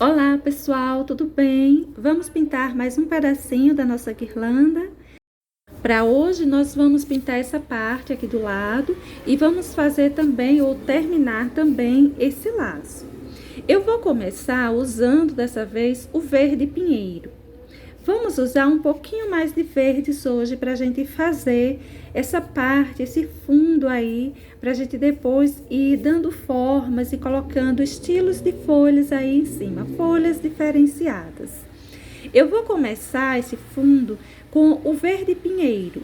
Olá pessoal, tudo bem? Vamos pintar mais um pedacinho da nossa guirlanda. Para hoje nós vamos pintar essa parte aqui do lado e vamos fazer também ou terminar também esse laço. Eu vou começar usando dessa vez o verde pinheiro. Vamos usar um pouquinho mais de verdes hoje para a gente fazer essa parte, esse fundo aí, para a gente depois ir dando formas e colocando estilos de folhas aí em cima, folhas diferenciadas. Eu vou começar esse fundo com o verde pinheiro.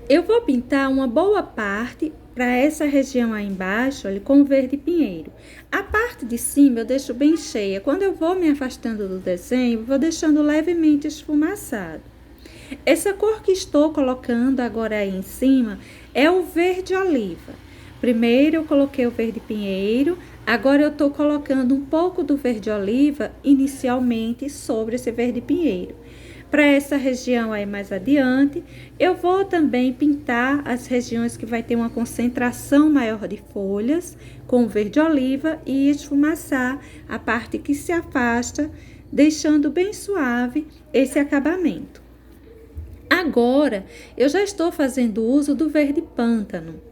Eu vou pintar uma boa parte para essa região aí embaixo, olha, com o verde pinheiro. A parte de cima eu deixo bem cheia. Quando eu vou me afastando do desenho, vou deixando levemente esfumaçado. Essa cor que estou colocando agora aí em cima é o verde oliva. Primeiro eu coloquei o verde pinheiro, agora eu estou colocando um pouco do verde oliva inicialmente sobre esse verde pinheiro. Para essa região aí mais adiante, eu vou também pintar as regiões que vai ter uma concentração maior de folhas com verde oliva e esfumaçar a parte que se afasta, deixando bem suave esse acabamento. Agora, eu já estou fazendo uso do verde pântano.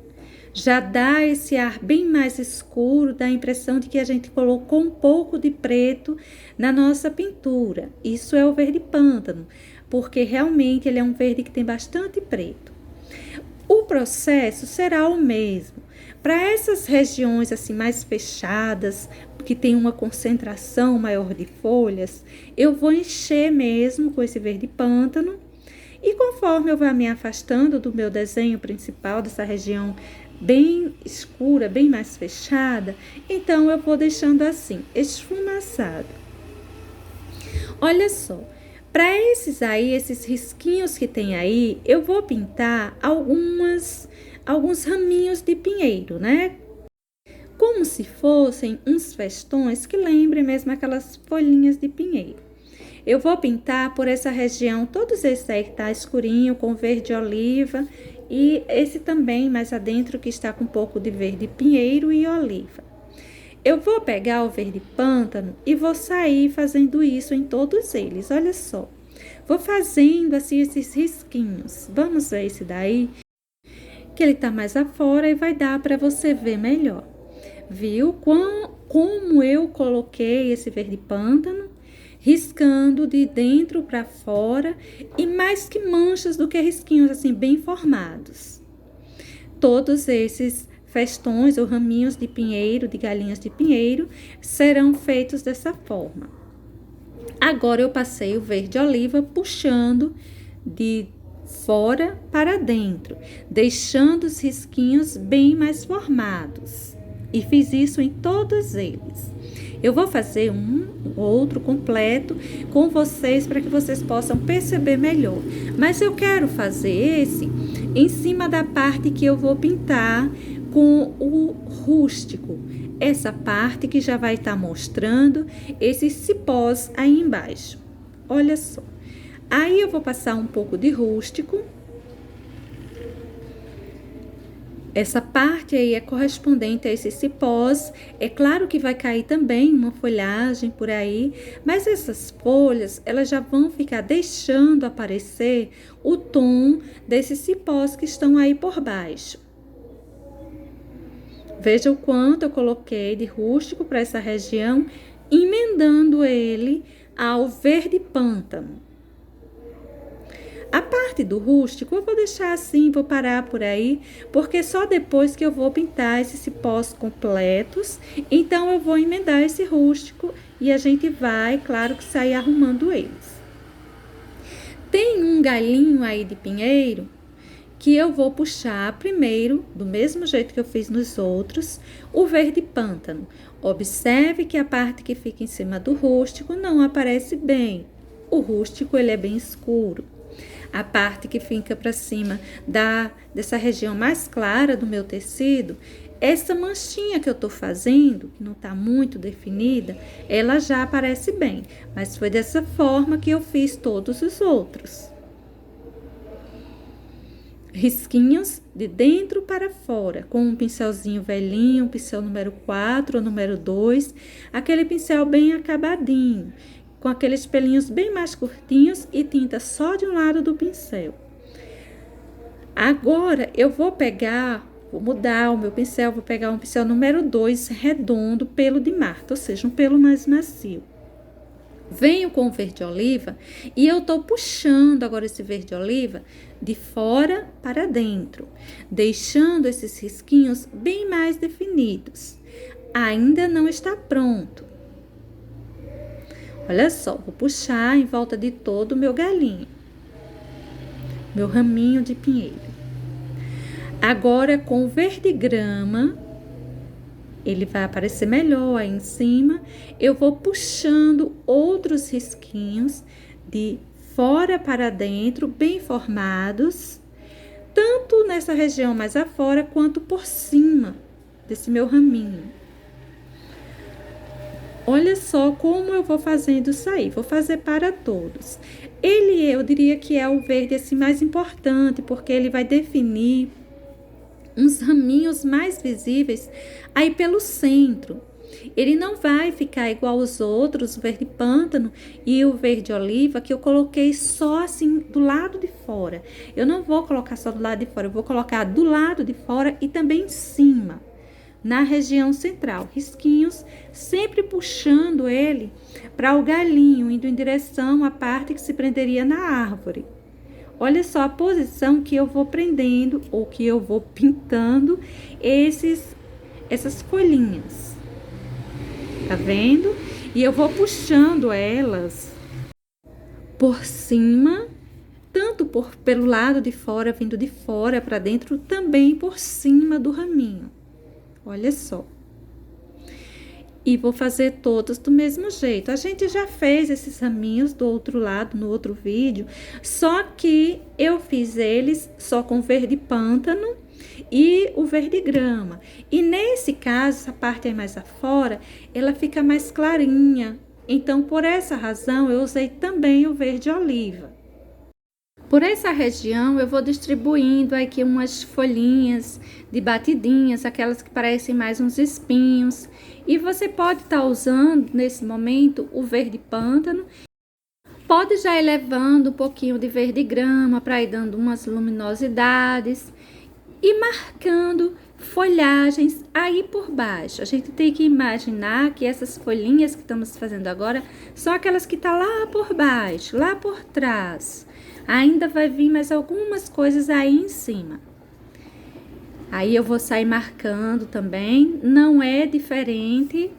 Já dá esse ar bem mais escuro, dá a impressão de que a gente colocou um pouco de preto na nossa pintura. Isso é o verde pântano, porque realmente ele é um verde que tem bastante preto. O processo será o mesmo. Para essas regiões assim mais fechadas, que tem uma concentração maior de folhas, eu vou encher mesmo com esse verde pântano. E conforme eu vou me afastando do meu desenho principal, dessa região bem escura, bem mais fechada, então eu vou deixando assim, esfumaçado. Olha só, para esses risquinhos que tem aí, eu vou pintar alguns raminhos de pinheiro, né? Como se fossem uns festões que lembrem mesmo aquelas folhinhas de pinheiro. Eu vou pintar por essa região, todos esses aí que tá escurinho, com verde oliva, e esse também mais adentro que está com um pouco de verde pinheiro e oliva. Eu vou pegar o verde pântano e vou sair fazendo isso em todos eles, olha só. Vou fazendo assim esses risquinhos. Vamos ver esse daí, que ele tá mais afora e vai dar para você ver melhor. Viu como eu coloquei esse verde pântano? Riscando de dentro para fora e mais que manchas do que risquinhos assim bem formados. Todos esses festões ou raminhos de pinheiro, de galinhas de pinheiro, serão feitos dessa forma. Agora eu passei o verde oliva puxando de fora para dentro, deixando os risquinhos bem mais formados. E fiz isso em todos eles. Eu vou fazer outro completo com vocês para que vocês possam perceber melhor. Mas eu quero fazer esse em cima da parte que eu vou pintar com o rústico. Essa parte que já vai estar mostrando esses cipós aí embaixo. Olha só. Aí eu vou passar um pouco de rústico. Essa parte aí é correspondente a esses cipós. É claro que vai cair também uma folhagem por aí, mas essas folhas, elas já vão ficar deixando aparecer o tom desses cipós que estão aí por baixo. Veja o quanto eu coloquei de rústico para essa região, emendando ele ao verde pântano. A parte do rústico eu vou deixar assim, vou parar por aí, porque só depois que eu vou pintar esses cipós completos, então eu vou emendar esse rústico e a gente vai, claro que sair arrumando eles. Tem um galhinho aí de pinheiro que eu vou puxar primeiro, do mesmo jeito que eu fiz nos outros, o verde pântano. Observe que a parte que fica em cima do rústico não aparece bem. O rústico ele é bem escuro. A parte que fica para cima dessa região mais clara do meu tecido, essa manchinha que eu tô fazendo, que não tá muito definida, ela já aparece bem, mas foi dessa forma que eu fiz todos os outros. risquinhos de dentro para fora, com um pincelzinho velhinho, um pincel número 4 ou número 2, aquele pincel bem acabadinho, com aqueles pelinhos bem mais curtinhos e tinta só de um lado do pincel. Agora, eu vou mudar o meu pincel, vou pegar um pincel número 2, redondo, pelo de Marta, ou seja, um pelo mais macio. Venho com o verde oliva e eu tô puxando agora esse verde oliva de fora para dentro, deixando esses risquinhos bem mais definidos. Ainda não está pronto. Olha só, vou puxar em volta de todo o meu galinho, meu raminho de pinheiro. Agora, com o verde grama, ele vai aparecer melhor aí em cima. Eu vou puxando outros risquinhos de fora para dentro, bem formados, tanto nessa região mais afora, quanto por cima desse meu raminho. Olha só como eu vou fazendo isso aí, vou fazer para todos. Eu diria que é o verde assim mais importante, porque ele vai definir uns raminhos mais visíveis aí pelo centro. Ele não vai ficar igual os outros, o verde pântano e o verde oliva, que eu coloquei só assim do lado de fora. Eu não vou colocar só do lado de fora, eu vou colocar do lado de fora e também em cima, na região central. Risquinhos, sempre puxando ele para o galinho, indo em direção à parte que se prenderia na árvore. Olha só a posição que eu vou prendendo ou que eu vou pintando essas folhinhas. Tá vendo? E eu vou puxando elas por cima, tanto pelo lado de fora, vindo de fora para dentro, também por cima do raminho. Olha só. E vou fazer todas do mesmo jeito. A gente já fez esses raminhos do outro lado, no outro vídeo, só que eu fiz eles só com verde pântano e o verde grama. E nesse caso, essa parte aí mais afora, ela fica mais clarinha. Então, por essa razão, eu usei também o verde oliva. Por essa região, eu vou distribuindo aqui umas folhinhas de batidinhas, aquelas que parecem mais uns espinhos. E você pode estar usando, nesse momento, o verde pântano. Pode já ir levando um pouquinho de verde grama para ir dando umas luminosidades. E marcando folhagens aí por baixo. A gente tem que imaginar que essas folhinhas que estamos fazendo agora são aquelas que estão lá por baixo, lá por trás. Ainda vai vir mais algumas coisas aí em cima. Aí eu vou sair marcando também, não é diferente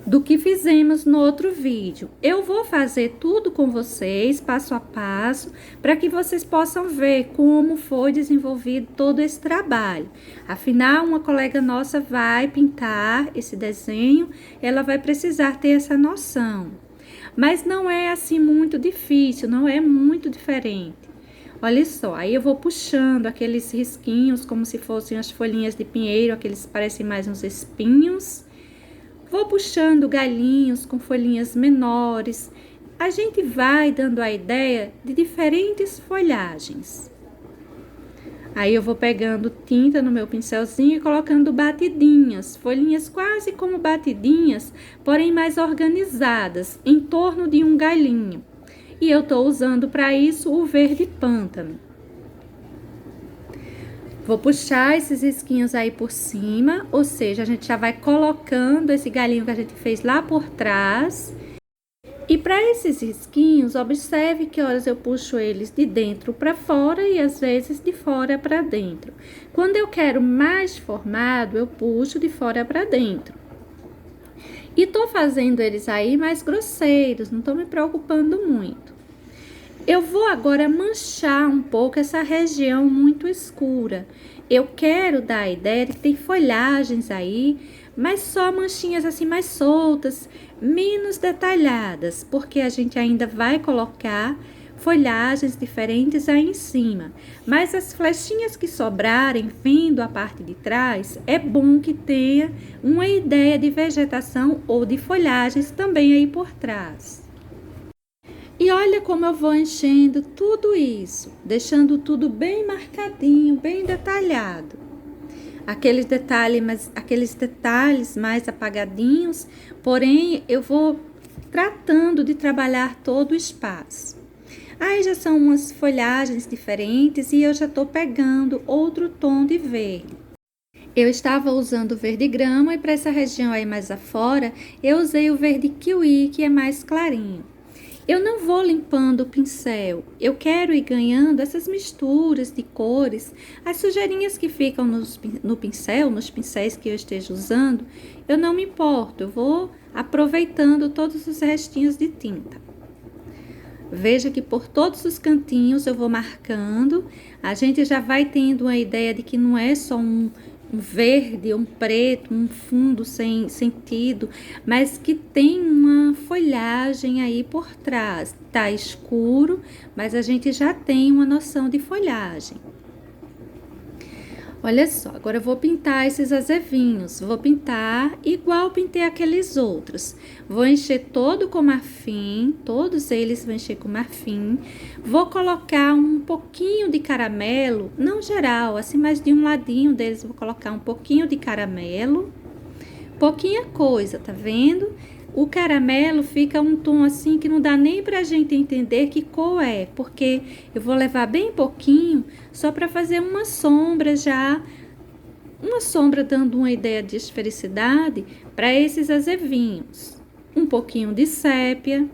do que fizemos no outro vídeo. Eu vou fazer tudo com vocês, passo a passo, para que vocês possam ver como foi desenvolvido todo esse trabalho. Afinal, uma colega nossa vai pintar esse desenho, ela vai precisar ter essa noção. Mas não é assim muito difícil, não é muito diferente. Olha só, aí eu vou puxando aqueles risquinhos como se fossem as folhinhas de pinheiro, aqueles que parecem mais uns espinhos. Vou puxando galinhos com folhinhas menores. A gente vai dando a ideia de diferentes folhagens. Aí eu vou pegando tinta no meu pincelzinho e colocando batidinhas, folhinhas quase como batidinhas, porém mais organizadas, em torno de um galinho. E eu tô usando para isso o verde pântano. Vou puxar esses risquinhos aí por cima, ou seja, a gente já vai colocando esse galinho que a gente fez lá por trás. E para esses risquinhos, observe que horas eu puxo eles de dentro para fora e às vezes de fora para dentro. Quando eu quero mais formado, eu puxo de fora para dentro. E tô fazendo eles aí mais grosseiros, não tô me preocupando muito. Eu vou agora manchar um pouco essa região muito escura. Eu quero dar a ideia de que tem folhagens aí, mas só manchinhas assim mais soltas, menos detalhadas, porque a gente ainda vai colocar folhagens diferentes aí em cima. Mas as flechinhas que sobrarem, vindo a parte de trás, é bom que tenha uma ideia de vegetação ou de folhagens também aí por trás. E olha como eu vou enchendo tudo isso, deixando tudo bem marcadinho, bem detalhado. Aqueles detalhes mais apagadinhos, porém eu vou tratando de trabalhar todo o espaço. Aí já são umas folhagens diferentes e eu já estou pegando outro tom de verde. Eu estava usando o verde grama e para essa região aí mais afora, eu usei o verde kiwi, que é mais clarinho. Eu não vou limpando o pincel, eu quero ir ganhando essas misturas de cores, as sujeirinhas que ficam no pincel, nos pincéis que eu esteja usando, eu não me importo, eu vou aproveitando todos os restinhos de tinta. Veja que por todos os cantinhos eu vou marcando, a gente já vai tendo uma ideia de que não é só um verde, um preto, um fundo sem sentido, mas que tem uma folhagem aí por trás. Tá escuro, mas a gente já tem uma noção de folhagem. Olha só, agora eu vou pintar esses azevinhos. Vou pintar igual pintei aqueles outros. Vou encher todo com marfim, todos eles vou encher com marfim. Vou colocar um pouquinho de caramelo, não geral, assim, mas de um ladinho deles vou colocar um pouquinho de caramelo. Pouquinha coisa, tá vendo? O caramelo fica um tom assim que não dá nem pra gente entender que cor é, porque eu vou levar bem pouquinho só para fazer uma sombra já, uma sombra dando uma ideia de esfericidade para esses azevinhos. Um pouquinho de sépia,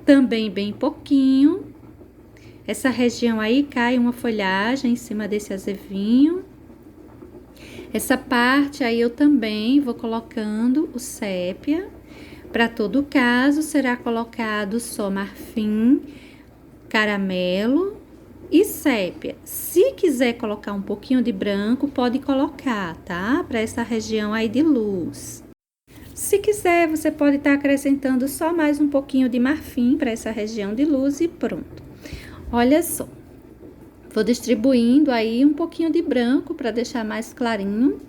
também bem pouquinho. Essa região aí cai uma folhagem em cima desse azevinho. Essa parte aí eu também vou colocando o sépia. Para todo caso, será colocado só marfim, caramelo e sépia. Se quiser colocar um pouquinho de branco, pode colocar, tá? Para essa região aí de luz. Se quiser, você pode estar acrescentando só mais um pouquinho de marfim para essa região de luz e pronto. Olha só. Vou distribuindo aí um pouquinho de branco para deixar mais clarinho.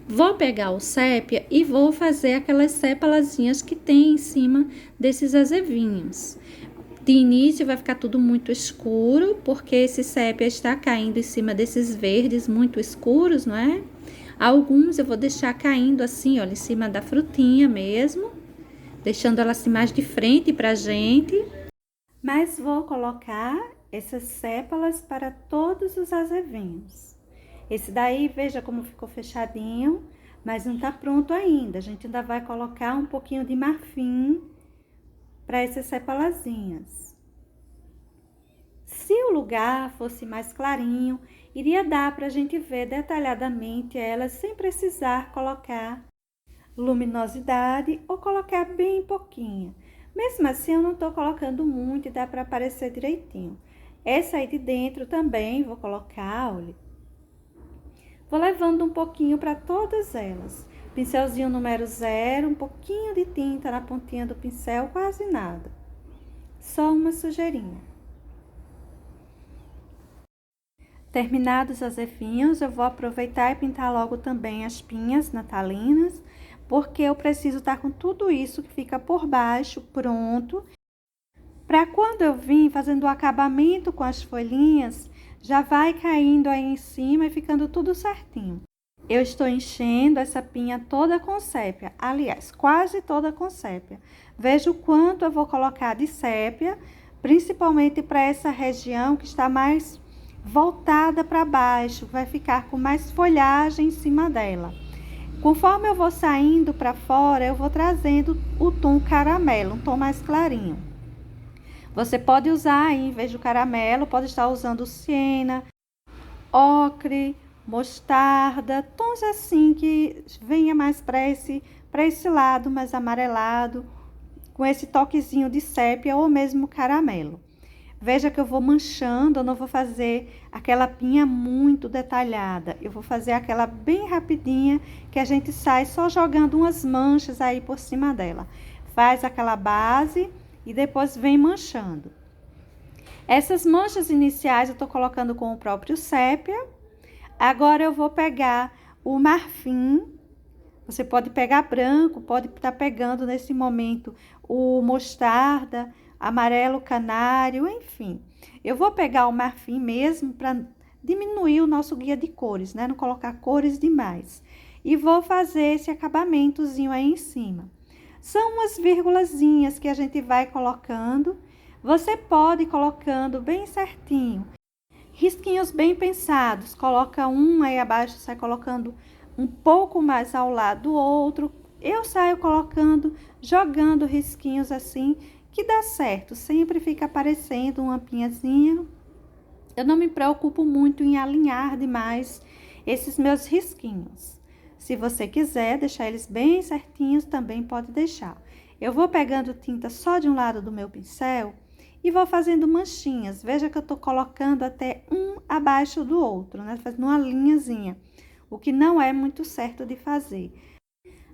Vou pegar o sépia e vou fazer aquelas sépalazinhas que tem em cima desses azevinhos. De início vai ficar tudo muito escuro, porque esse sépia está caindo em cima desses verdes muito escuros, não é? Alguns eu vou deixar caindo assim, olha, em cima da frutinha mesmo, deixando ela assim mais de frente pra gente. Mas vou colocar essas sépalas para todos os azevinhos. Esse daí, veja como ficou fechadinho, mas não tá pronto ainda. A gente ainda vai colocar um pouquinho de marfim para essas sepalazinhas. Se o lugar fosse mais clarinho, iria dar para a gente ver detalhadamente elas sem precisar colocar luminosidade ou colocar bem pouquinho. Mesmo assim, eu não tô colocando muito e dá para aparecer direitinho. Essa aí de dentro também vou colocar, olha. Vou levando um pouquinho para todas elas. Pincelzinho número 0, um pouquinho de tinta na pontinha do pincel, quase nada. Só uma sujeirinha. Terminados os azevinhos, eu vou aproveitar e pintar logo também as pinhas natalinas, porque eu preciso estar com tudo isso que fica por baixo pronto, para quando eu vim fazendo o acabamento com as folhinhas, já vai caindo aí em cima e ficando tudo certinho. Eu estou enchendo essa pinha toda com sépia, aliás, quase toda com sépia. Veja o quanto eu vou colocar de sépia, principalmente para essa região que está mais voltada para baixo, vai ficar com mais folhagem em cima dela. Conforme eu vou saindo para fora, eu vou trazendo o tom caramelo, um tom mais clarinho. Você pode usar aí, em vez do caramelo, pode estar usando siena, ocre, mostarda, tons assim que venha mais para esse lado mais amarelado, com esse toquezinho de sépia ou mesmo caramelo. Veja que eu vou manchando, eu não vou fazer aquela pinha muito detalhada. Eu vou fazer aquela bem rapidinha, que a gente sai só jogando umas manchas aí por cima dela. Faz aquela base e depois vem manchando. Essas manchas iniciais eu tô colocando com o próprio sépia. Agora eu vou pegar o marfim, Você pode pegar branco, pode estar pegando nesse momento o mostarda, amarelo canário, enfim. Eu vou pegar o marfim mesmo para diminuir o nosso guia de cores, né? Não colocar cores demais. E vou fazer esse acabamentozinho aí em cima. São umas vírgulazinhas que a gente vai colocando. Você pode ir colocando bem certinho. Risquinhos bem pensados. Coloca um aí abaixo, sai colocando um pouco mais ao lado do outro. Eu saio colocando, jogando risquinhos assim, que dá certo. Sempre fica aparecendo uma pinhazinha. Eu não me preocupo muito em alinhar demais esses meus risquinhos. Se você quiser deixar eles bem certinhos, também pode deixar. Eu vou pegando tinta só de um lado do meu pincel e vou fazendo manchinhas. Veja que eu tô colocando até um abaixo do outro, né? Fazendo uma linhazinha, o que não é muito certo de fazer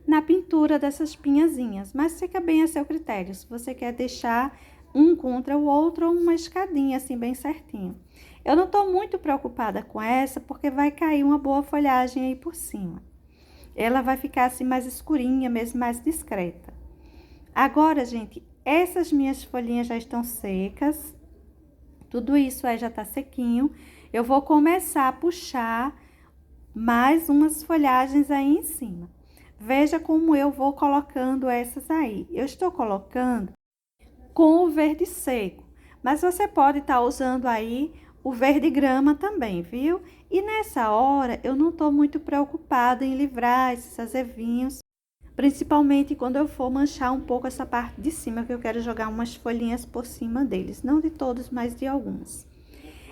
na pintura dessas pinhazinhas, mas fica bem a seu critério. Se você quer deixar um contra o outro ou uma escadinha assim bem certinho. Eu não tô muito preocupada com essa, porque vai cair uma boa folhagem aí por cima. Ela vai ficar assim mais escurinha, mesmo mais discreta. Agora, gente, essas minhas folhinhas já estão secas. Tudo isso aí já tá sequinho. Eu vou começar a puxar mais umas folhagens aí em cima. Veja como eu vou colocando essas aí. Eu estou colocando com o verde seco, mas você pode estar usando aí o verde grama também, viu? E nessa hora eu não tô muito preocupada em livrar esses azevinhos, principalmente quando eu for manchar um pouco essa parte de cima, que eu quero jogar umas folhinhas por cima deles, não de todos, mas de alguns.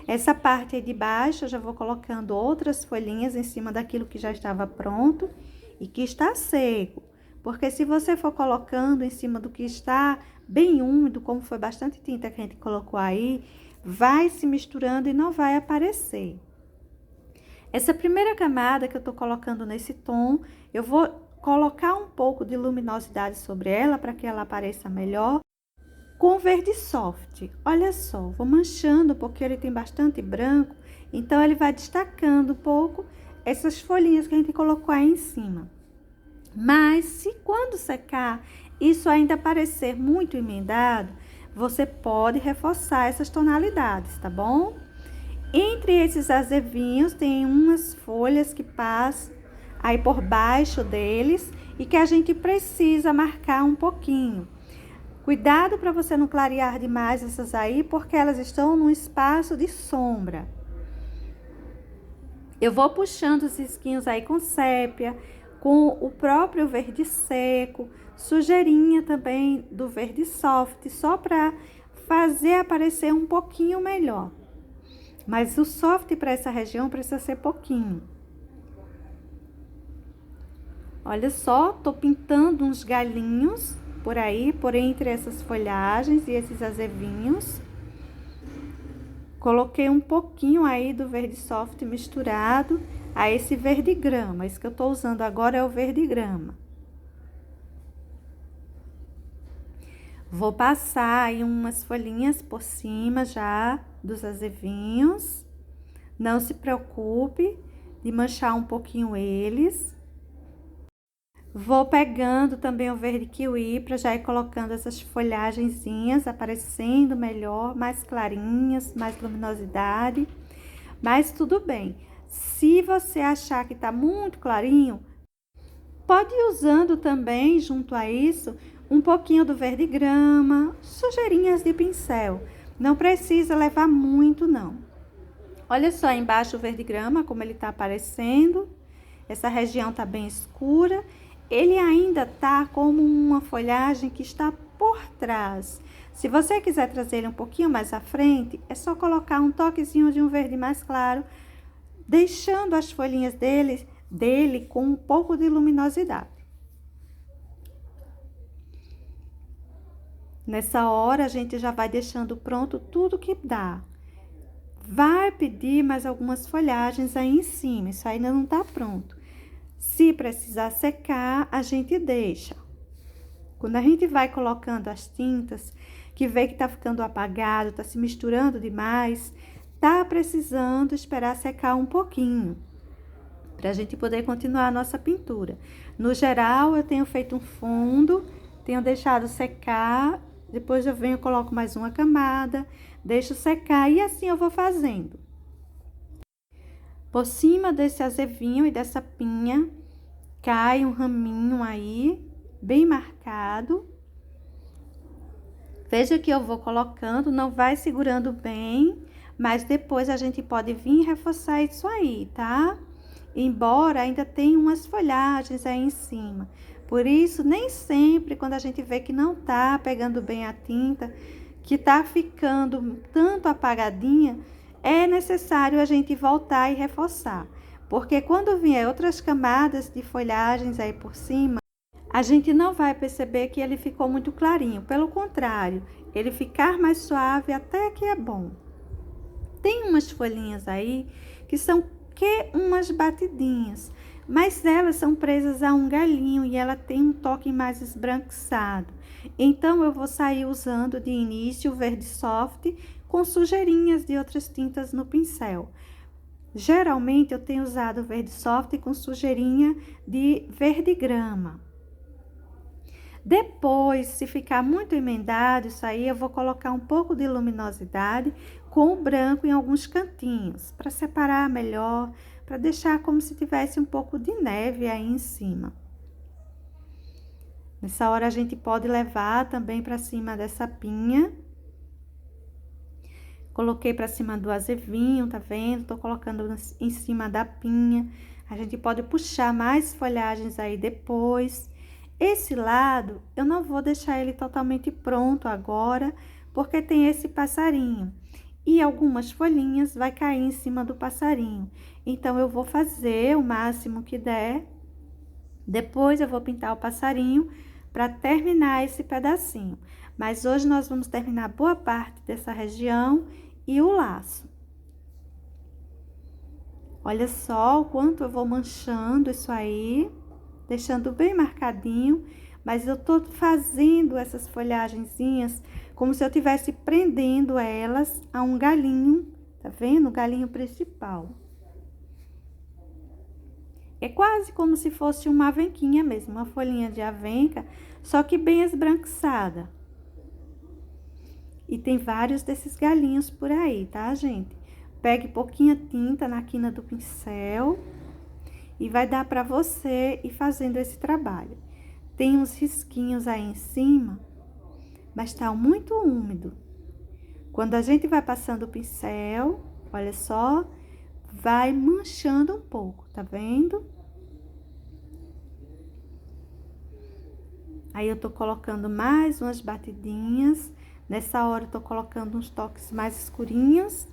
Essa parte aí de baixo eu já vou colocando outras folhinhas em cima daquilo que já estava pronto e que está seco, porque se você for colocando em cima do que está bem úmido, como foi bastante tinta que a gente colocou aí, vai se misturando e não vai aparecer. Essa primeira camada que eu tô colocando nesse tom, eu vou colocar um pouco de luminosidade sobre ela para que ela apareça melhor com verde soft. Olha só, vou manchando porque ele tem bastante branco, então ele vai destacando um pouco essas folhinhas que a gente colocou aí em cima. Mas se quando secar isso ainda parecer muito emendado, você pode reforçar essas tonalidades, tá bom? Entre esses azevinhos tem umas folhas que passam aí por baixo deles e que a gente precisa marcar um pouquinho. Cuidado para você não clarear demais essas aí, porque elas estão num espaço de sombra. Eu vou puxando os risquinhos aí com sépia, com o próprio verde seco, sujeirinha também do verde soft, só para fazer aparecer um pouquinho melhor. Mas o soft para essa região precisa ser pouquinho. Olha só, tô pintando uns galinhos por aí, por entre essas folhagens e esses azevinhos. Coloquei um pouquinho aí do verde soft misturado a esse verde grama. Esse que eu tô usando agora é o verde grama. Vou passar aí umas folhinhas por cima já dos azevinhos. Não se preocupe de manchar um pouquinho eles. Vou pegando também o verde kiwi para já ir colocando essas folhagenzinhas aparecendo melhor, mais clarinhas, mais luminosidade. Mas tudo bem. Se você achar que tá muito clarinho, pode ir usando também, junto a isso, um pouquinho do verde grama, sujeirinhas de pincel. Não precisa levar muito, não. Olha só embaixo o verde grama, como ele tá aparecendo. Essa região tá bem escura. Ele ainda tá como uma folhagem que está por trás. Se você quiser trazer ele um pouquinho mais à frente, é só colocar um toquezinho de um verde mais claro, deixando as folhinhas dele com um pouco de luminosidade. Nessa hora, a gente já vai deixando pronto tudo que dá. Vai pedir mais algumas folhagens aí em cima, isso ainda não tá pronto. Se precisar secar, a gente deixa. Quando a gente vai colocando as tintas, que vê que tá ficando apagado, tá se misturando demais, tá precisando esperar secar um pouquinho, pra gente poder continuar a nossa pintura. No geral, eu tenho feito um fundo, tenho deixado secar, depois eu venho, coloco mais uma camada, deixo secar e assim eu vou fazendo. Por cima desse azevinho e dessa pinha, cai um raminho aí, bem marcado. Veja que eu vou colocando, não vai segurando bem, mas depois a gente pode vir reforçar isso aí, tá? Embora ainda tenha umas folhagens aí em cima. Por isso, nem sempre, quando a gente vê que não tá pegando bem a tinta, que tá ficando tanto apagadinha, é necessário a gente voltar e reforçar. Porque quando vier outras camadas de folhagens aí por cima, a gente não vai perceber que ele ficou muito clarinho. Pelo contrário, ele ficar mais suave até que é bom. Tem umas folhinhas aí que são umas batidinhas, mas elas são presas a um galinho e ela tem um toque mais esbranquiçado. Então, eu vou sair usando de início o verde soft com sujeirinhas de outras tintas no pincel. Geralmente, eu tenho usado o verde soft com sujeirinha de verde grama. Depois, se ficar muito emendado, isso aí eu vou colocar um pouco de luminosidade com o branco em alguns cantinhos, para separar melhor, para deixar como se tivesse um pouco de neve aí em cima. Nessa hora a gente pode levar também para cima dessa pinha. Coloquei para cima do azevinho, tá vendo? Tô colocando em cima da pinha. A gente pode puxar mais folhagens aí depois. Esse lado, eu não vou deixar ele totalmente pronto agora, porque tem esse passarinho. E algumas folhinhas vai cair em cima do passarinho. Então, eu vou fazer o máximo que der. Depois, eu vou pintar o passarinho para terminar esse pedacinho. Mas hoje, nós vamos terminar boa parte dessa região e o laço. Olha só o quanto eu vou manchando isso aí, deixando bem marcadinho, mas eu tô fazendo essas folhagenzinhas como se eu tivesse prendendo elas a um galinho, tá vendo? O galinho principal. É quase como se fosse uma avenquinha mesmo, uma folhinha de avenca, só que bem esbranquiçada. E tem vários desses galinhos por aí, tá, gente? Pegue pouquinha tinta na quina do pincel e vai dar para você ir fazendo esse trabalho. Tem uns risquinhos aí em cima, mas tá muito úmido. Quando a gente vai passando o pincel, olha só, vai manchando um pouco, tá vendo? Aí eu tô colocando mais umas batidinhas. Nessa hora eu tô colocando uns toques mais escurinhos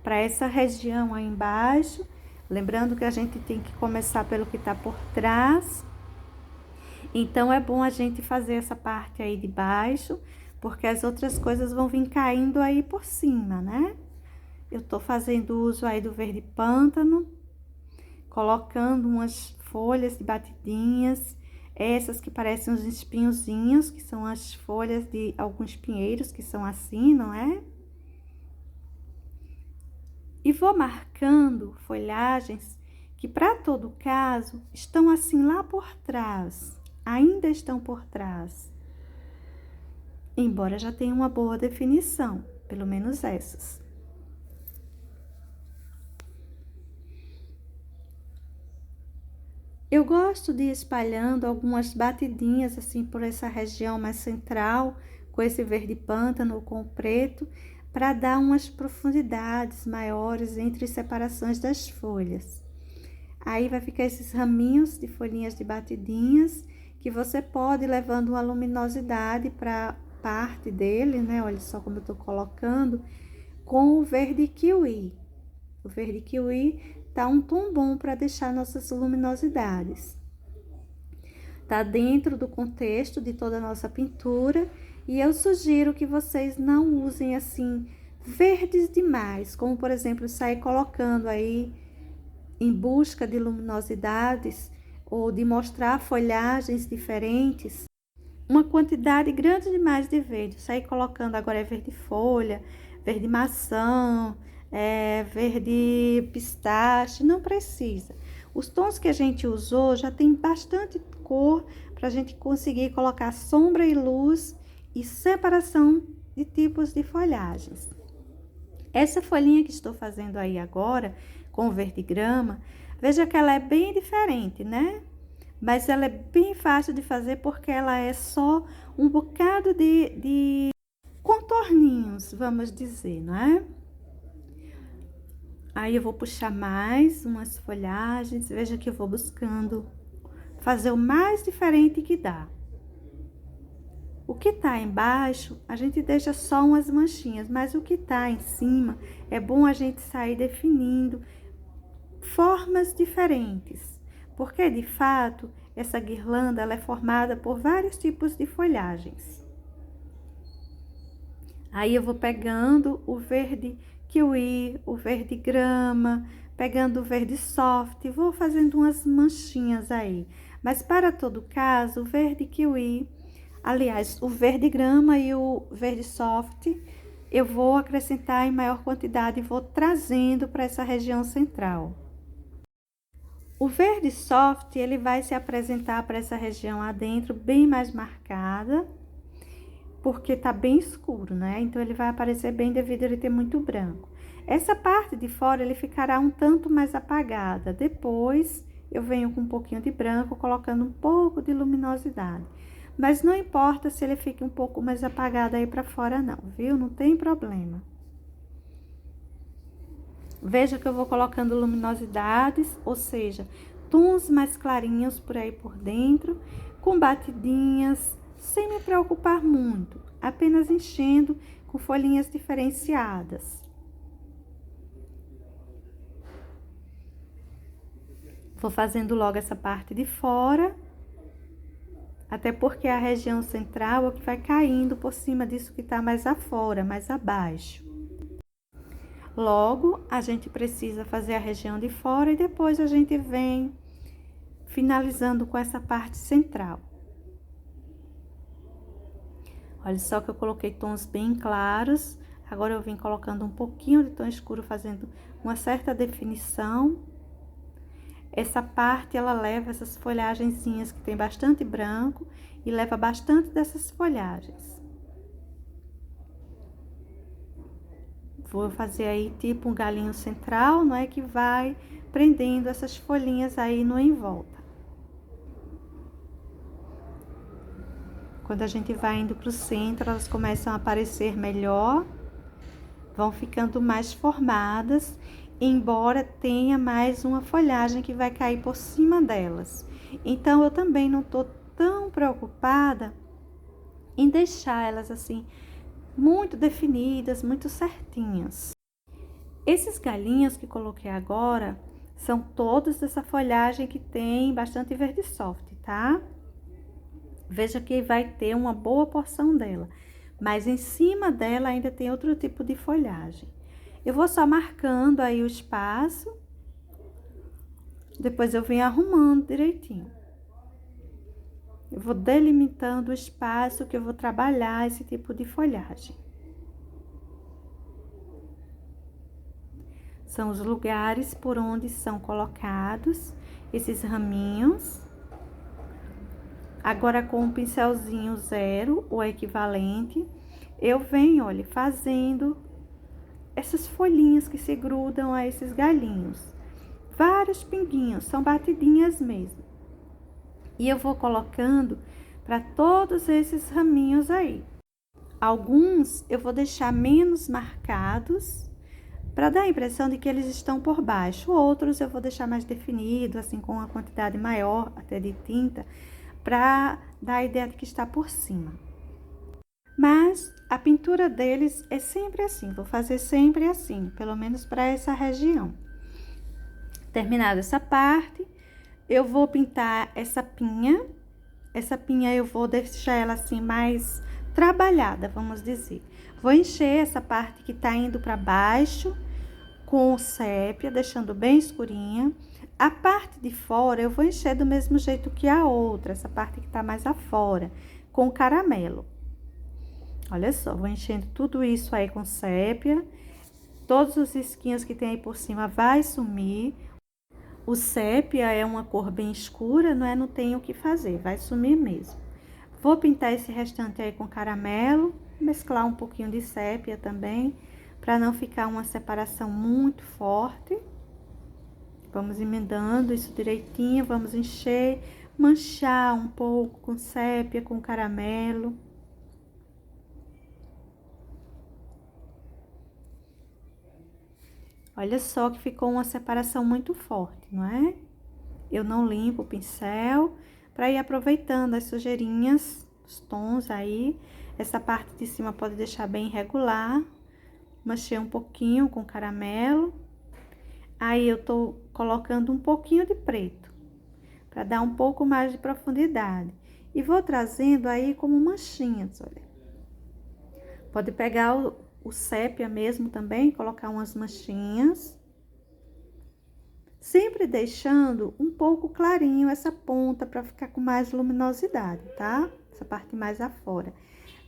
para essa região aí embaixo. Lembrando que a gente tem que começar pelo que tá por trás. Então, é bom a gente fazer essa parte aí de baixo, porque as outras coisas vão vir caindo aí por cima, né? Eu tô fazendo uso aí do verde pântano, colocando umas folhas de batidinhas, essas que parecem uns espinhozinhos, que são as folhas de alguns pinheiros, que são assim, não é? E vou marcando folhagens que, para todo caso, estão assim lá por trás, ainda estão por trás. Embora já tenha uma boa definição, pelo menos essas. Eu gosto de ir espalhando algumas batidinhas assim por essa região mais central, com esse verde pântano, com o preto, para dar umas profundidades maiores entre as separações das folhas. Aí vai ficar esses raminhos de folhinhas de batidinhas, que você pode ir levando uma luminosidade para parte dele, né? Olha só como eu tô colocando, com o verde kiwi. O verde kiwi tá um tom bom para deixar nossas luminosidades. Tá dentro do contexto de toda a nossa pintura, e eu sugiro que vocês não usem assim verdes demais, como por exemplo, sair colocando aí em busca de luminosidades ou de mostrar folhagens diferentes, uma quantidade grande demais de verde. Sair colocando agora é verde folha, verde maçã, verde pistache, não precisa. Os tons que a gente usou já tem bastante cor para a gente conseguir colocar sombra e luz e separação de tipos de folhagens. Essa folhinha que estou fazendo aí agora, com o verde grama, veja que ela é bem diferente, né? Mas ela é bem fácil de fazer porque ela é só um bocado de contorninhos, vamos dizer, não é? Aí eu vou puxar mais umas folhagens, veja que eu vou buscando fazer o mais diferente que dá. O que tá embaixo, a gente deixa só umas manchinhas, mas o que tá em cima, é bom a gente sair definindo formas diferentes. Porque, de fato, essa guirlanda, ela é formada por vários tipos de folhagens. Aí eu vou pegando o verde kiwi, o verde grama, pegando o verde soft, vou fazendo umas manchinhas aí. Mas para todo caso, o verde kiwi, aliás, o verde grama e o verde soft, eu vou acrescentar em maior quantidade e vou trazendo para essa região central. O verde soft, ele vai se apresentar para essa região adentro bem mais marcada, porque tá bem escuro, né? Então, ele vai aparecer bem devido a ele ter muito branco. Essa parte de fora, ele ficará um tanto mais apagada. Depois, eu venho com um pouquinho de branco, colocando um pouco de luminosidade. Mas não importa se ele fique um pouco mais apagado aí pra fora, não, viu? Não tem problema. Veja que eu vou colocando luminosidades, ou seja, tons mais clarinhos por aí por dentro, com batidinhas, sem me preocupar muito, apenas enchendo com folhinhas diferenciadas. Vou fazendo logo essa parte de fora, até porque a região central é o que vai caindo por cima disso que tá mais afora, mais abaixo. Logo, a gente precisa fazer a região de fora e depois a gente vem finalizando com essa parte central. Olha só que eu coloquei tons bem claros, agora eu vim colocando um pouquinho de tom escuro, fazendo uma certa definição. Essa parte, ela leva essas folhagenzinhas que tem bastante branco e leva bastante dessas folhagens. Vou fazer aí tipo um galinho central, não é? Que vai prendendo essas folhinhas aí no em volta. Quando a gente vai indo pro centro, elas começam a aparecer melhor, vão ficando mais formadas, embora tenha mais uma folhagem que vai cair por cima delas. Então, eu também não tô tão preocupada em deixar elas assim, muito definidas, muito certinhas. Esses galinhos que coloquei agora, são todos dessa folhagem que tem bastante verde soft, tá? Veja que vai ter uma boa porção dela, mas em cima dela ainda tem outro tipo de folhagem. Eu vou só marcando aí o espaço, depois eu venho arrumando direitinho. Eu vou delimitando o espaço que eu vou trabalhar esse tipo de folhagem. São os lugares por onde são colocados esses raminhos. Agora, com um pincelzinho zero, ou equivalente, eu venho, olha, fazendo essas folhinhas que se grudam a esses galinhos. Vários pinguinhos, são batidinhas mesmo. E eu vou colocando para todos esses raminhos aí. Alguns eu vou deixar menos marcados, para dar a impressão de que eles estão por baixo. Outros eu vou deixar mais definido, assim, com uma quantidade maior até de tinta, para dar a ideia de que está por cima. Mas a pintura deles é sempre assim, vou fazer sempre assim, pelo menos para essa região. Terminada essa parte, eu vou pintar essa pinha. Essa pinha eu vou deixar ela assim mais trabalhada, vamos dizer. Vou encher essa parte que tá indo para baixo com sépia, deixando bem escurinha. A parte de fora eu vou encher do mesmo jeito que a outra, essa parte que tá mais afora, com caramelo. Olha só, vou enchendo tudo isso aí com sépia. Todos os risquinhos que tem aí por cima vai sumir. O sépia é uma cor bem escura, não é? Não tem o que fazer, vai sumir mesmo. Vou pintar esse restante aí com caramelo, mesclar um pouquinho de sépia também, para não ficar uma separação muito forte. Vamos emendando isso direitinho, vamos encher, manchar um pouco com sépia, com caramelo. Olha só que ficou uma separação muito forte, não é? Eu não limpo o pincel para ir aproveitando as sujeirinhas, os tons aí. Essa parte de cima pode deixar bem irregular. Manchei um pouquinho com caramelo. Aí eu tô colocando um pouquinho de preto, para dar um pouco mais de profundidade. E vou trazendo aí como manchinhas, olha. Pode pegar o sépia mesmo também, colocar umas manchinhas. Sempre deixando um pouco clarinho essa ponta para ficar com mais luminosidade, tá? Essa parte mais afora.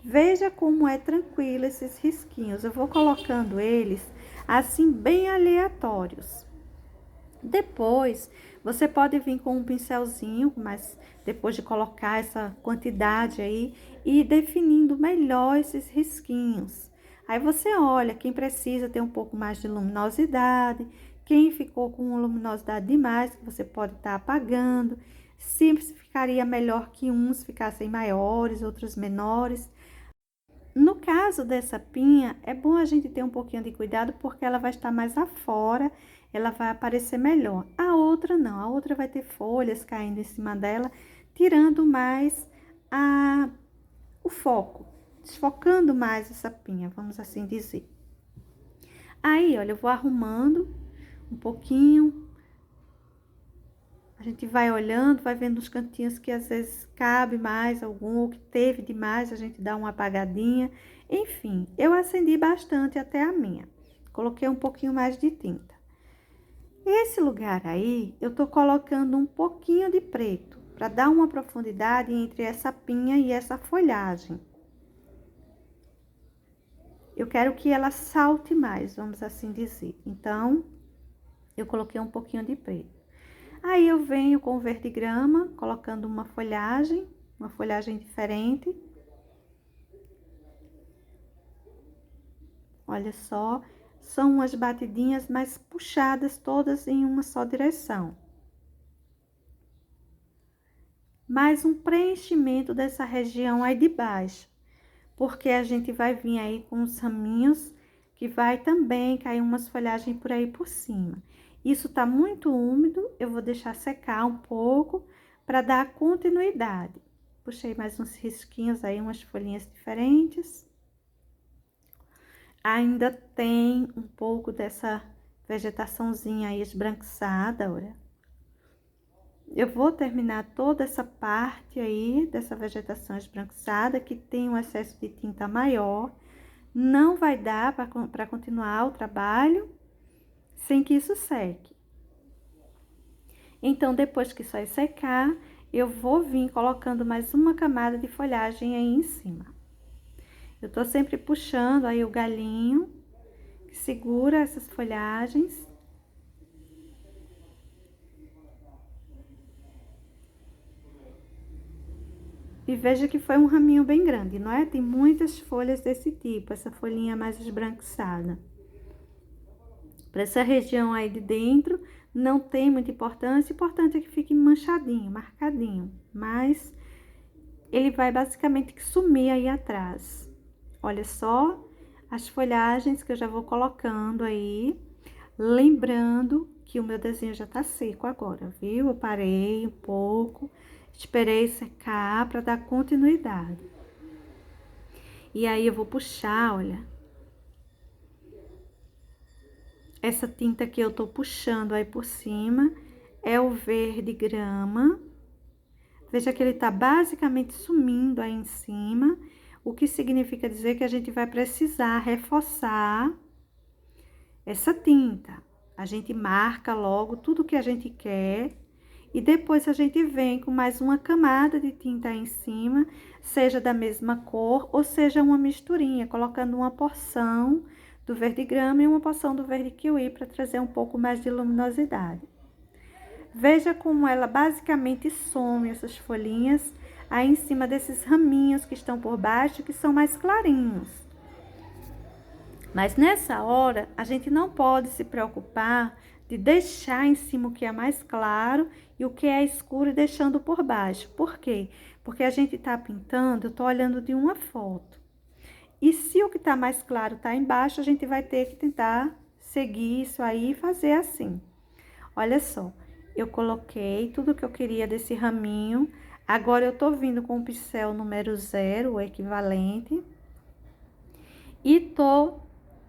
Veja como é tranquilo esses risquinhos. Eu vou colocando eles assim bem aleatórios. Depois, você pode vir com um pincelzinho, mas depois de colocar essa quantidade aí, e ir definindo melhor esses risquinhos. Aí você olha, quem precisa ter um pouco mais de luminosidade, quem ficou com luminosidade demais, que você pode estar apagando. Sempre ficaria melhor que uns ficassem maiores, outros menores. No caso dessa pinha, é bom a gente ter um pouquinho de cuidado, porque ela vai estar mais afora, ela vai aparecer melhor. A outra não, a outra vai ter folhas caindo em cima dela, tirando mais o foco, desfocando mais essa pinha, vamos assim dizer. Aí, olha, eu vou arrumando um pouquinho. A gente vai olhando, vai vendo os cantinhos que às vezes cabe mais algum, ou que teve demais, a gente dá uma apagadinha. Enfim, eu acendi bastante até a minha. Coloquei um pouquinho mais de tinta. Esse lugar aí, eu tô colocando um pouquinho de preto, para dar uma profundidade entre essa pinha e essa folhagem. Eu quero que ela salte mais, vamos assim dizer. Então, eu coloquei um pouquinho de preto. Aí eu venho com o verde grama, colocando uma folhagem diferente. Olha só, são umas batidinhas mais puxadas, todas em uma só direção. Mais um preenchimento dessa região aí de baixo, porque a gente vai vir aí com os raminhos, que vai também cair umas folhagens por aí por cima. Isso tá muito úmido, eu vou deixar secar um pouco para dar continuidade. Puxei mais uns risquinhos aí, umas folhinhas diferentes. Ainda tem um pouco dessa vegetaçãozinha aí esbranquiçada, olha. Eu vou terminar toda essa parte aí dessa vegetação esbranquiçada, que tem um excesso de tinta maior. Não vai dar para continuar o trabalho sem que isso seque. Então, depois que isso aí secar, eu vou vir colocando mais uma camada de folhagem aí em cima. Eu tô sempre puxando aí o galinho, que segura essas folhagens. E veja que foi um raminho bem grande, não é? Tem muitas folhas desse tipo, essa folhinha mais esbranquiçada. Para essa região aí de dentro, não tem muita importância. O importante é que fique manchadinho, marcadinho. Mas ele vai basicamente sumir aí atrás. Olha só as folhagens que eu já vou colocando aí. Lembrando que o meu desenho já tá seco agora, viu? Eu parei um pouco, esperei secar para dar continuidade. E aí eu vou puxar, olha. Essa tinta que eu tô puxando aí por cima é o verde grama. Veja que ele tá basicamente sumindo aí em cima, o que significa dizer que a gente vai precisar reforçar essa tinta. A gente marca logo tudo que a gente quer e depois a gente vem com mais uma camada de tinta aí em cima, seja da mesma cor ou seja uma misturinha, colocando uma porção do verde grama e uma porção do verde kiwi para trazer um pouco mais de luminosidade. Veja como ela basicamente some essas folhinhas aí em cima desses raminhos que estão por baixo, que são mais clarinhos. Mas nessa hora, a gente não pode se preocupar de deixar em cima o que é mais claro e o que é escuro e deixando por baixo. Por quê? Porque a gente tá pintando, eu tô olhando de uma foto. E se o que tá mais claro tá embaixo, a gente vai ter que tentar seguir isso aí e fazer assim. Olha só, eu coloquei tudo que eu queria desse raminho. Agora eu tô vindo com o pincel número 0, o equivalente. E tô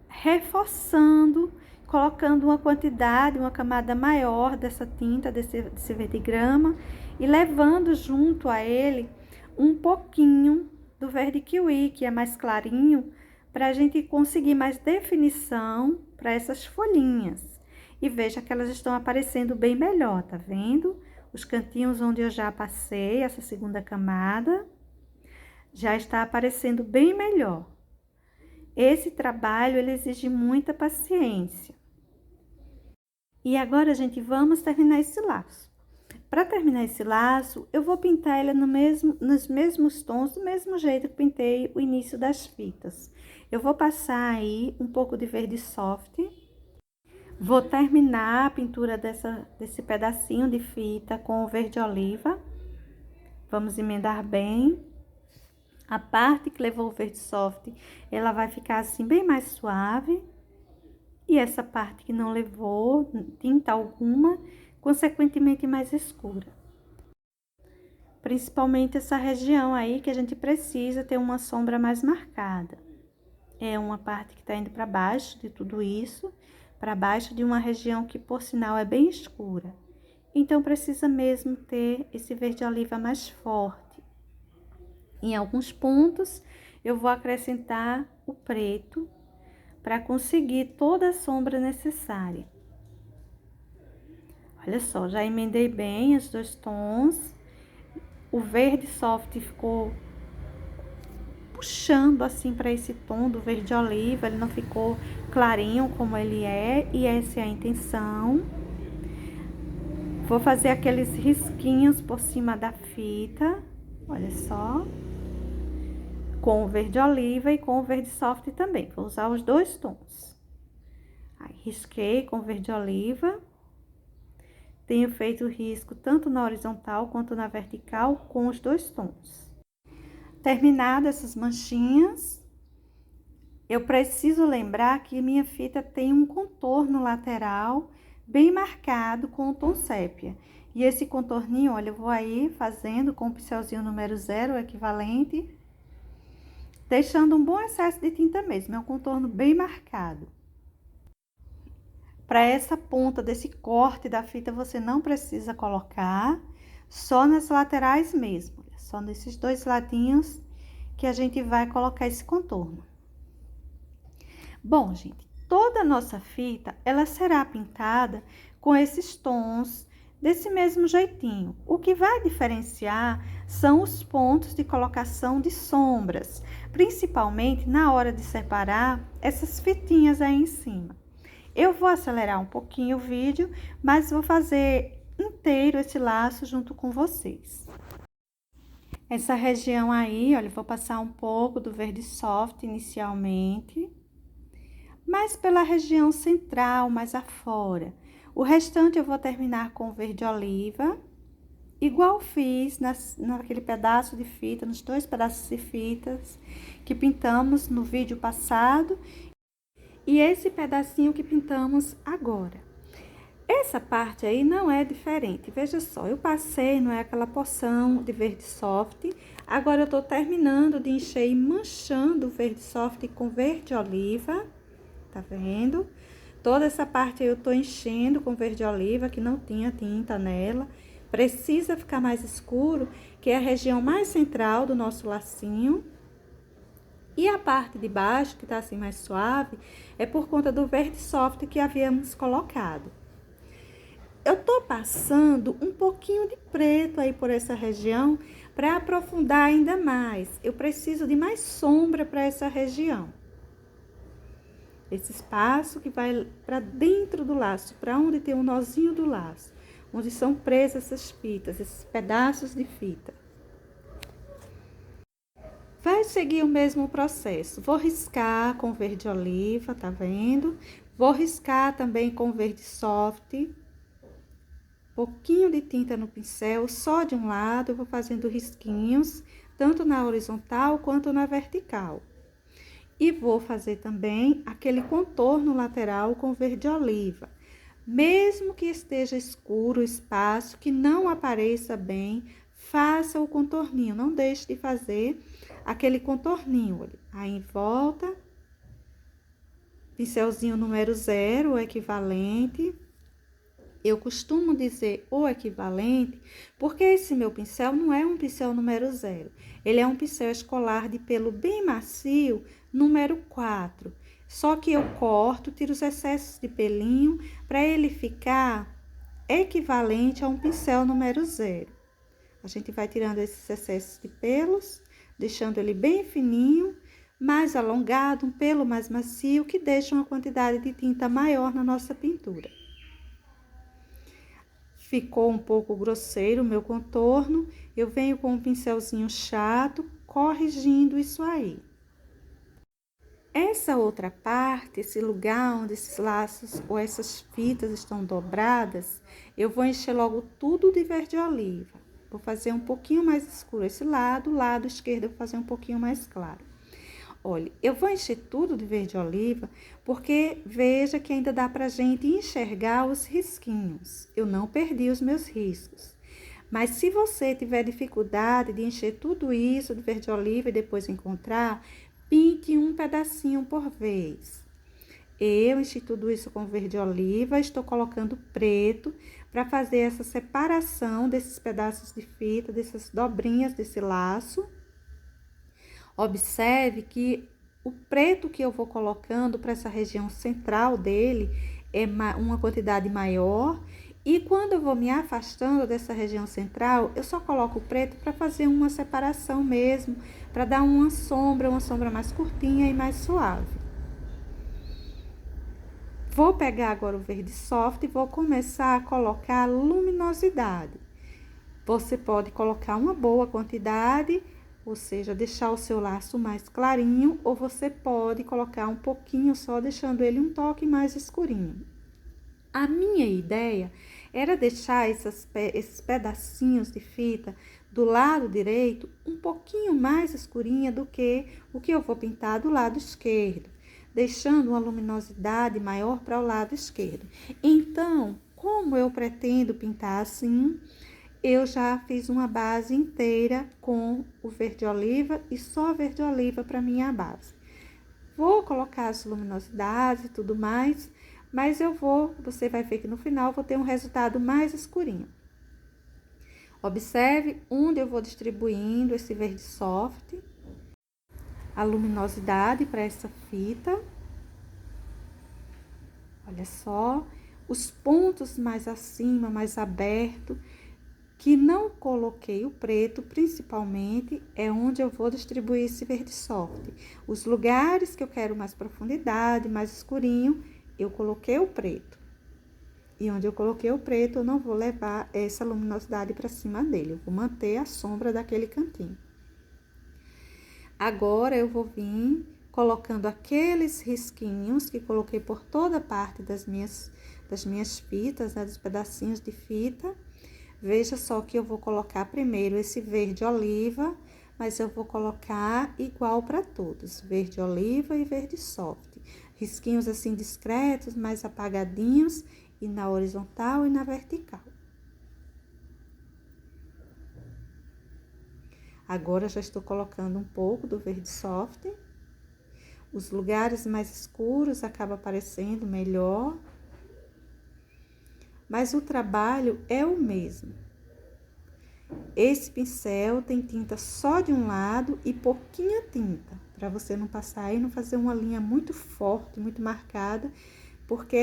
reforçando, colocando uma quantidade, uma camada maior dessa tinta, desse verde grama, e levando junto a ele um pouquinho do verde kiwi, que é mais clarinho, para a gente conseguir mais definição para essas folhinhas. E veja que elas estão aparecendo bem melhor, tá vendo? Os cantinhos onde eu já passei essa segunda camada, já está aparecendo bem melhor. Esse trabalho, ele exige muita paciência. E agora, gente, vamos terminar esse laço. Para terminar esse laço, eu vou pintar ele nos mesmos tons, do mesmo jeito que pintei o início das fitas. Eu vou passar aí um pouco de verde soft. Vou terminar a pintura desse pedacinho de fita com o verde oliva. Vamos emendar bem. A parte que levou o verde soft, ela vai ficar assim bem mais suave. E essa parte que não levou tinta alguma, consequentemente mais escura. Principalmente essa região aí que a gente precisa ter uma sombra mais marcada. É uma parte que tá indo para baixo de tudo isso, para baixo de uma região que, por sinal, é bem escura. Então, precisa mesmo ter esse verde oliva mais forte. Em alguns pontos, eu vou acrescentar o preto para conseguir toda a sombra necessária. Olha só, já emendei bem os dois tons. O verde soft ficou puxando assim para esse tom do verde oliva, ele não ficou clarinho como ele é, e essa é a intenção. Vou fazer aqueles risquinhos por cima da fita, olha só. Com o verde oliva e com o verde soft também. Vou usar os dois tons. Aí, risquei com o verde oliva. Tenho feito o risco tanto na horizontal quanto na vertical com os dois tons. Terminadas essas manchinhas, eu preciso lembrar que minha fita tem um contorno lateral bem marcado com o tom sépia. E esse contorninho, olha, eu vou aí fazendo com o pincelzinho número 0, o equivalente, deixando um bom excesso de tinta mesmo, é um contorno bem marcado. Para essa ponta desse corte da fita, você não precisa colocar, só nas laterais mesmo, só nesses dois ladinhos que a gente vai colocar esse contorno. Bom, gente, toda a nossa fita, ela será pintada com esses tons desse mesmo jeitinho. O que vai diferenciar são os pontos de colocação de sombras, principalmente na hora de separar essas fitinhas aí em cima. Eu vou acelerar um pouquinho o vídeo, mas vou fazer inteiro esse laço junto com vocês. Essa região aí, olha, eu vou passar um pouco do verde soft inicialmente, mas pela região central, mais afora. O restante eu vou terminar com verde oliva, igual fiz naquele pedaço de fita, nos dois pedaços de fitas que pintamos no vídeo passado, e esse pedacinho que pintamos agora. Essa parte aí não é diferente, veja só, eu passei, não é aquela porção de verde soft, agora eu tô terminando de encher e manchando o verde soft com verde oliva, tá vendo? Toda essa parte aí eu tô enchendo com verde oliva, que não tinha tinta nela. Precisa ficar mais escuro, que é a região mais central do nosso lacinho. E a parte de baixo, que tá assim mais suave, é por conta do verde soft que havíamos colocado. Eu tô passando um pouquinho de preto aí por essa região, para aprofundar ainda mais. Eu preciso de mais sombra para essa região. Esse espaço que vai para dentro do laço, para onde tem o nozinho do laço. onde são presas essas fitas, esses pedaços de fita. Vai seguir o mesmo processo. Vou riscar com verde oliva, tá vendo? Vou riscar também com verde soft. Pouquinho de tinta no pincel, só de um lado, eu vou fazendo risquinhos, tanto na horizontal quanto na vertical. E vou fazer também aquele contorno lateral com verde oliva. Mesmo que esteja escuro o espaço, que não apareça bem, faça o contorninho, não deixe de fazer aquele contorninho. Aí em volta, pincelzinho número 0, o equivalente. Eu costumo dizer o equivalente, porque esse meu pincel não é um pincel número 0. Ele é um pincel escolar de pelo bem macio, número 4. Só que eu corto, tiro os excessos de pelinho, para ele ficar equivalente a um pincel número 0. A gente vai tirando esses excessos de pelos, deixando ele bem fininho, mais alongado, um pelo mais macio, que deixa uma quantidade de tinta maior na nossa pintura. Ficou um pouco grosseiro o meu contorno, eu venho com um pincelzinho chato, corrigindo isso aí. Essa outra parte, esse lugar onde esses laços ou essas fitas estão dobradas, eu vou encher logo tudo de verde oliva. Vou fazer um pouquinho mais escuro esse lado, o lado esquerdo eu vou fazer um pouquinho mais claro. Olha, eu vou encher tudo de verde oliva, porque veja que ainda dá pra gente enxergar os risquinhos. Eu não perdi os meus riscos. Mas se você tiver dificuldade de encher tudo isso de verde oliva e depois encontrar, pinte um pedacinho por vez. Eu enchi tudo isso com verde oliva, estou colocando preto para fazer essa separação desses pedaços de fita, dessas dobrinhas desse laço. Observe que o preto que eu vou colocando para essa região central dele é uma quantidade maior. E quando eu vou me afastando dessa região central, eu só coloco o preto para fazer uma separação mesmo, para dar uma sombra mais curtinha e mais suave. Vou pegar agora o verde soft e vou começar a colocar luminosidade. Você pode colocar uma boa quantidade, ou seja, deixar o seu laço mais clarinho, ou você pode colocar um pouquinho só, deixando ele um toque mais escurinho. A minha ideia era deixar esses pedacinhos de fita do lado direito um pouquinho mais escurinha do que o que eu vou pintar do lado esquerdo, deixando uma luminosidade maior para o lado esquerdo. Então, como eu pretendo pintar assim, eu já fiz uma base inteira com o verde oliva e só verde oliva para minha base. Vou colocar as luminosidades e tudo mais, mas você vai ver que no final vou ter um resultado mais escurinho. Observe onde eu vou distribuindo esse verde soft, a luminosidade para essa fita. Olha só, os pontos mais acima, mais aberto, que não coloquei o preto, principalmente, é onde eu vou distribuir esse verde soft. Os lugares que eu quero mais profundidade, mais escurinho, eu coloquei o preto. E onde eu coloquei o preto, eu não vou levar essa luminosidade para cima dele, eu vou manter a sombra daquele cantinho. Agora, eu vou vir colocando aqueles risquinhos que coloquei por toda parte das minhas fitas, né, dos pedacinhos de fita. Veja só que eu vou colocar primeiro esse verde oliva, mas eu vou colocar igual para todos, verde oliva e verde soft. Risquinhos assim discretos, mais apagadinhos, e na horizontal e na vertical. Agora, já estou colocando um pouco do verde soft. Os lugares mais escuros acabam aparecendo melhor. Mas o trabalho é o mesmo. Esse pincel tem tinta só de um lado e pouquinha tinta, para você não passar e não fazer uma linha muito forte, muito marcada, porque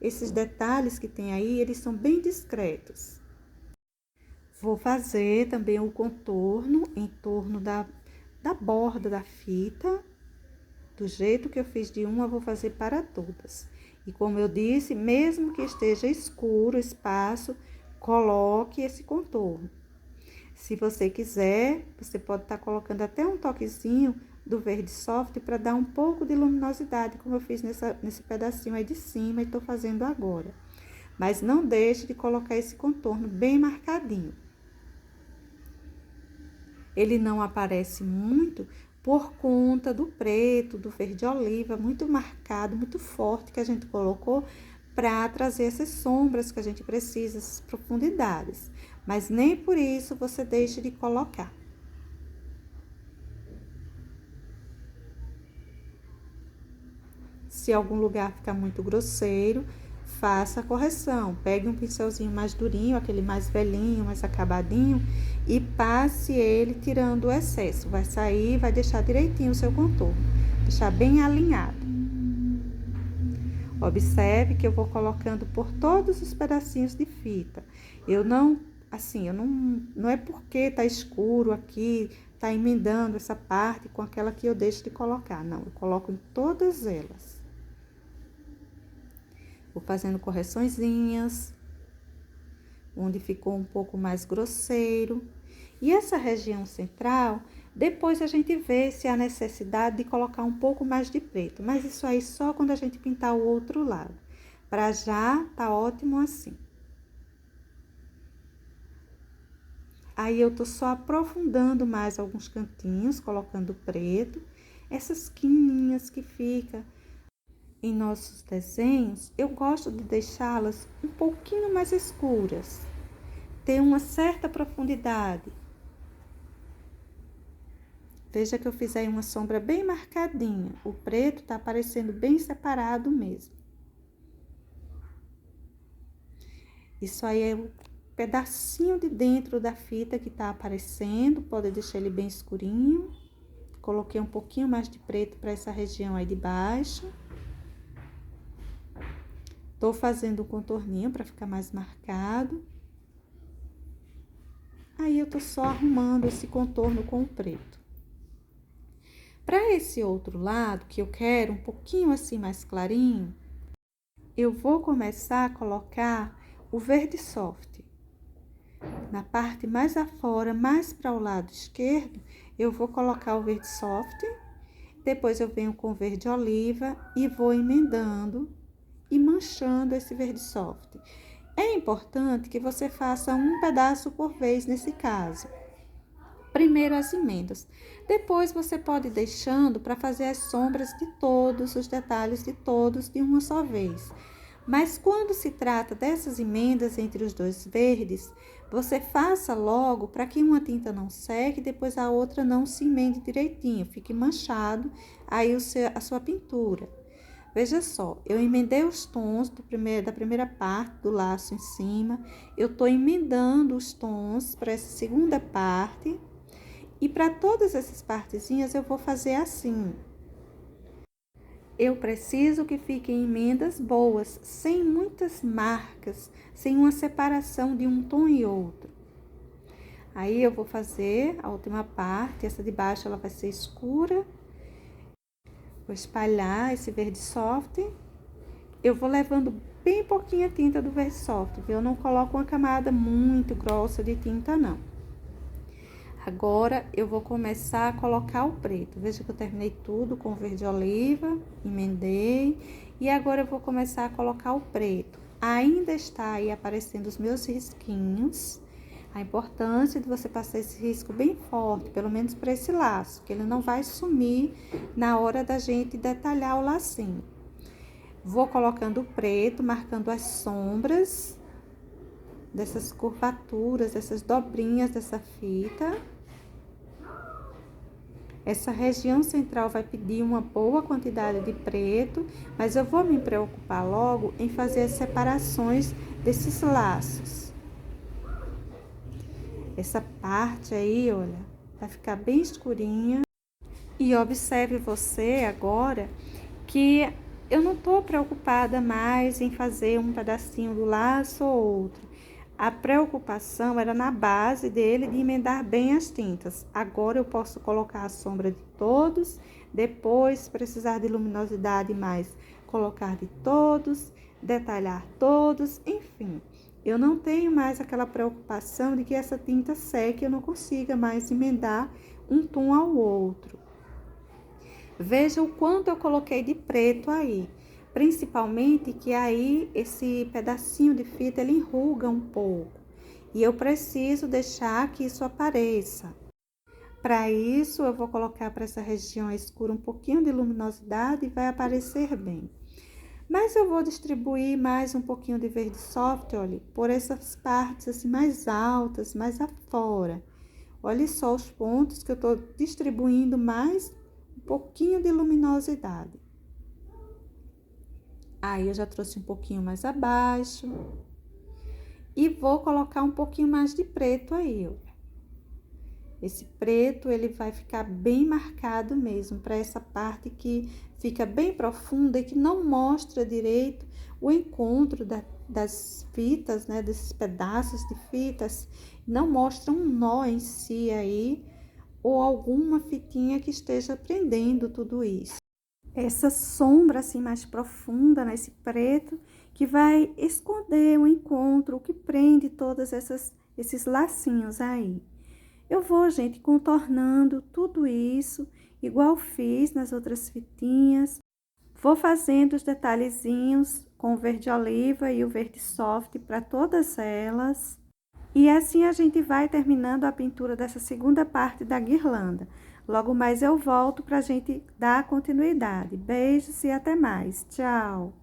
esses detalhes que tem aí, eles são bem discretos. Vou fazer também o contorno em torno da borda da fita, do jeito que eu fiz de uma, eu vou fazer para todas. E como eu disse, mesmo que esteja escuro o espaço, coloque esse contorno. Se você quiser, você pode estar colocando até um toquezinho do verde soft para dar um pouco de luminosidade, como eu fiz nesse pedacinho aí de cima e tô fazendo agora. Mas não deixe de colocar esse contorno bem marcadinho. Ele não aparece muito por conta do preto, do verde oliva, muito marcado, muito forte que a gente colocou para trazer essas sombras que a gente precisa, essas profundidades. Mas nem por isso você deixe de colocar. Se algum lugar ficar muito grosseiro, faça a correção. Pegue um pincelzinho mais durinho, aquele mais velhinho, mais acabadinho, e passe ele tirando o excesso. Vai sair, vai deixar direitinho o seu contorno, deixar bem alinhado. Observe que eu vou colocando por todos os pedacinhos de fita. Eu não é porque tá escuro aqui, tá emendando essa parte com aquela que eu deixo de colocar. Não, eu coloco em todas elas. Vou fazendo correçõezinhas, onde ficou um pouco mais grosseiro. E essa região central, depois a gente vê se há necessidade de colocar um pouco mais de preto. Mas isso aí só quando a gente pintar o outro lado. Para já, tá ótimo assim. Aí, eu tô só aprofundando mais alguns cantinhos, colocando preto. Essas quininhas que fica em nossos desenhos, eu gosto de deixá-las um pouquinho mais escuras. Ter uma certa profundidade. Veja que eu fiz aí uma sombra bem marcadinha. O preto tá aparecendo bem separado mesmo. Isso aí é o pedacinho de dentro da fita que tá aparecendo. Pode deixar ele bem escurinho. Coloquei um pouquinho mais de preto para essa região aí de baixo. Tô fazendo um contorninho para ficar mais marcado. Aí, eu tô só arrumando esse contorno com o preto. Para esse outro lado, que eu quero um pouquinho assim mais clarinho, eu vou começar a colocar o verde soft. Na parte mais afora, mais para o lado esquerdo, eu vou colocar o verde soft. Depois eu venho com o verde oliva e vou emendando e manchando esse verde soft. É importante que você faça um pedaço por vez nesse caso. Primeiro as emendas. Depois você pode ir deixando para fazer as sombras de todos, os detalhes de todos de uma só vez. Mas quando se trata dessas emendas entre os dois verdes, você faça logo para que uma tinta não seque e depois a outra não se emende direitinho, fique manchado aí a sua pintura. Veja só, eu emendei os tons da primeira parte do laço em cima, eu tô emendando os tons para essa segunda parte, e para todas essas partezinhas eu vou fazer assim. Eu preciso que fiquem emendas boas, sem muitas marcas, sem uma separação de um tom e outro. Aí eu vou fazer a última parte, essa de baixo ela vai ser escura. Vou espalhar esse verde soft. Eu vou levando bem pouquinha tinta do verde soft, viu? Eu não coloco uma camada muito grossa de tinta, não. Agora, eu vou começar a colocar o preto. Veja que eu terminei tudo com verde oliva, emendei. E agora, eu vou começar a colocar o preto. Ainda está aí aparecendo os meus risquinhos. A importância de você passar esse risco bem forte, pelo menos para esse laço, que ele não vai sumir na hora da gente detalhar o lacinho. Vou colocando o preto, marcando as sombras dessas curvaturas, dessas dobrinhas dessa fita. Essa região central vai pedir uma boa quantidade de preto, mas eu vou me preocupar logo em fazer as separações desses laços. Essa parte aí, olha, vai ficar bem escurinha. E observe você agora que eu não tô preocupada mais em fazer um pedacinho do laço ou outro. A preocupação era na base dele de emendar bem as tintas. Agora eu posso colocar a sombra de todos, depois, se precisar de luminosidade mais, colocar de todos, detalhar todos, enfim. eu não tenho mais aquela preocupação de que essa tinta seque e eu não consiga mais emendar um tom ao outro. Veja o quanto eu coloquei de preto aí, principalmente que aí esse pedacinho de fita ele enruga um pouco e eu preciso deixar que isso apareça. Para isso, eu vou colocar para essa região escura um pouquinho de luminosidade e vai aparecer bem. Mas eu vou distribuir mais um pouquinho de verde soft, olha, por essas partes assim mais altas, mais afora. Olha só os pontos que eu tô distribuindo mais um pouquinho de luminosidade. Aí eu já trouxe um pouquinho mais abaixo. E vou colocar um pouquinho mais de preto aí, ó. Esse preto, ele vai ficar bem marcado mesmo, para essa parte que fica bem profunda e que não mostra direito o encontro das fitas, né? Desses pedaços de fitas, não mostra um nó em si aí, ou alguma fitinha que esteja prendendo tudo isso. Essa sombra assim mais profunda nesse preto, que vai esconder o encontro, o que prende todas esses lacinhos aí. Eu vou, gente, contornando tudo isso, igual fiz nas outras fitinhas. Vou fazendo os detalhezinhos com o verde oliva e o verde soft para todas elas. E assim a gente vai terminando a pintura dessa segunda parte da guirlanda. Logo mais eu volto para a gente dar continuidade. Beijos e até mais. Tchau!